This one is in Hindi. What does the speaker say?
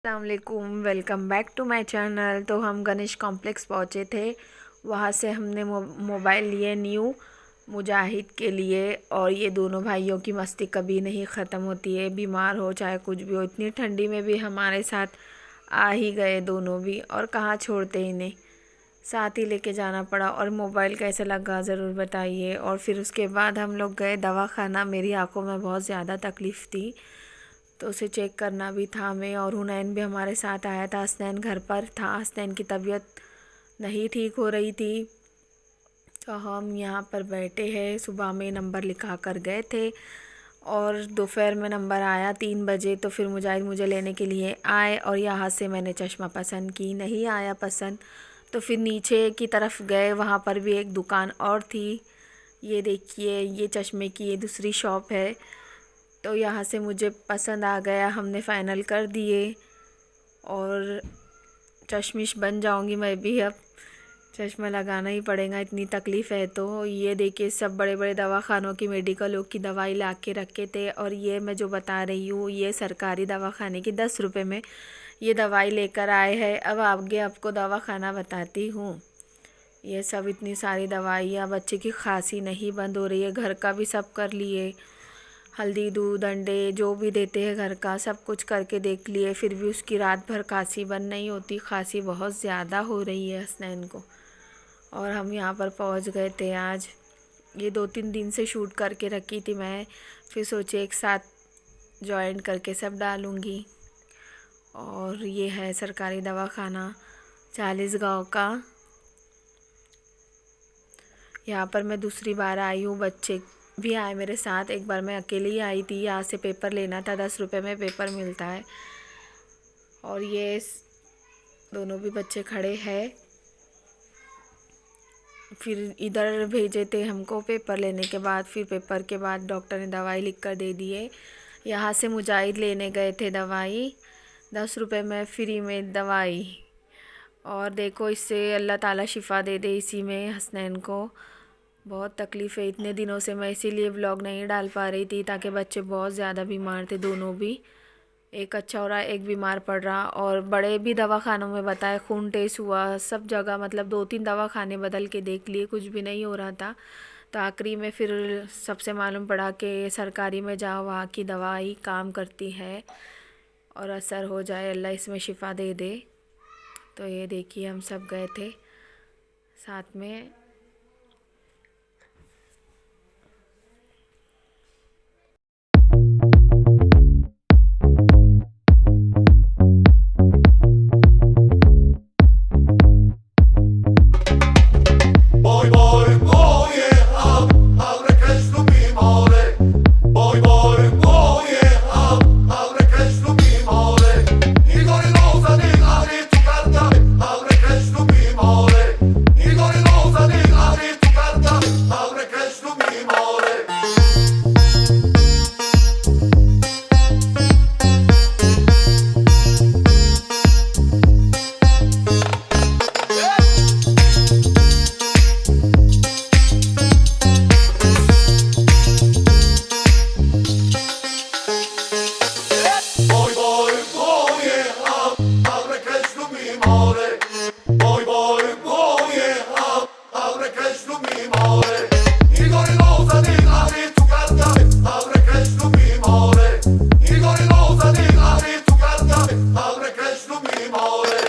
अस्सलाम वालेकुम, welcome back to my channel. तो हम गणेश कॉम्प्लेक्स पहुँचे थे। वहाँ से हमने मोबाइल लिए न्यू मुजाहिद के लिए। और ये दोनों भाइयों की मस्ती कभी नहीं ख़त्म होती है, बीमार हो चाहे कुछ भी हो। इतनी ठंडी में भी हमारे साथ आ ही गए दोनों भी, और कहाँ छोड़ते इन्हें, साथ ही लेके जाना पड़ा। और मोबाइल कैसे लगा ज़रूर बताइए। और फिर उसके बाद हम लोग गए दवाखाना। मेरी आंखों में बहुत ज़्यादा तकलीफ़ थी तो उसे चेक करना भी था हमें। और हुनैन भी हमारे साथ आया था। हसनैन घर पर था, हसनैन की तबीयत नहीं ठीक हो रही थी। तो हम यहाँ पर बैठे हैं। सुबह में नंबर लिखा कर गए थे और दोपहर में नंबर आया 3 बजे। तो फिर मुजाहिद मुझे लेने के लिए आए और यहाँ से मैंने चश्मा पसंद की, नहीं आया पसंद। तो फिर नीचे की तरफ गए, वहाँ पर भी एक दुकान और थी। ये देखिए, ये चश्मे की ये दूसरी शॉप है। तो यहाँ से मुझे पसंद आ गया, हमने फ़ाइनल कर दिए और चश्मिश बन जाऊँगी मैं भी। अब चश्मा लगाना ही पड़ेगा, इतनी तकलीफ़ है। तो ये देखिए, सब बड़े बड़े दवाखानों की, मेडिकलों की दवाई ला के रखे थे। और ये मैं जो बता रही हूँ, ये सरकारी दवाखाने की 10 रुपये में ये दवाई लेकर आए हैं। अब आगे आपको दवाखाना बताती हूँ। ये सब इतनी सारी दवाइयाँ, बच्चे की खांसी नहीं बंद हो रही है। घर का भी सब कर लिए, हल्दी दूध अंडे जो भी देते हैं घर का सब कुछ करके देख लिए। फिर भी उसकी रात भर खांसी बंद नहीं होती, खांसी बहुत ज़्यादा हो रही है हसनैन को। और हम यहाँ पर पहुँच गए थे आज। ये 2-3 दिन से शूट करके रखी थी मैं, फिर सोचे एक साथ जॉइंट करके सब डालूँगी। और ये है सरकारी दवाखाना 40 गाँव का। यहाँ पर मैं दूसरी बार आई हूँ, बच्चे भी आए मेरे साथ। एक बार मैं अकेली ही आई थी, यहाँ से पेपर लेना था, 10 रुपये में पेपर मिलता है। और ये दोनों भी बच्चे खड़े हैं। फिर इधर भेजे थे हमको पेपर लेने के बाद। फिर पेपर के बाद डॉक्टर ने दवाई लिख कर दे दिए। यहाँ से मुजाहिद लेने गए थे दवाई, 10 रुपये में फ्री में दवाई। और देखो, इससे अल्लाह ताला शिफ़ा दे दे इसी में हसनैन को। बहुत तकलीफ़ है, इतने दिनों से मैं इसीलिए व्लॉग नहीं डाल पा रही थी, ताकि बच्चे बहुत ज़्यादा बीमार थे दोनों भी। एक अच्छा हो रहा, एक बीमार पड़ रहा। और बड़े भी दवाखानों में बताए, खून टेस्ट हुआ सब जगह, मतलब 2-3 दवाखाने बदल के देख लिए, कुछ भी नहीं हो रहा था। तो आखिरी में फिर सबसे मालूम पड़ा कि सरकारी में जाओ, वहाँ की दवाई काम करती है और असर हो जाए, अल्लाह इसमें शिफ़ा दे दे। तो ये देखिए, हम सब गए थे साथ में। Boy boy boy abre Cristo mi more. Boy boy boy abre Cristo mi more. Igor Loza di ari tu carta abre Cristo mi more. Igor Loza di ari tu carta abre Cristo mi more. Boy boy boy abre Cristo mi more. Boy boy boy abre Cristo mi more. Igor Loza di ari tu carta abre Cristo mi more. Igor Loza di ari tu carta abre Cristo mi more.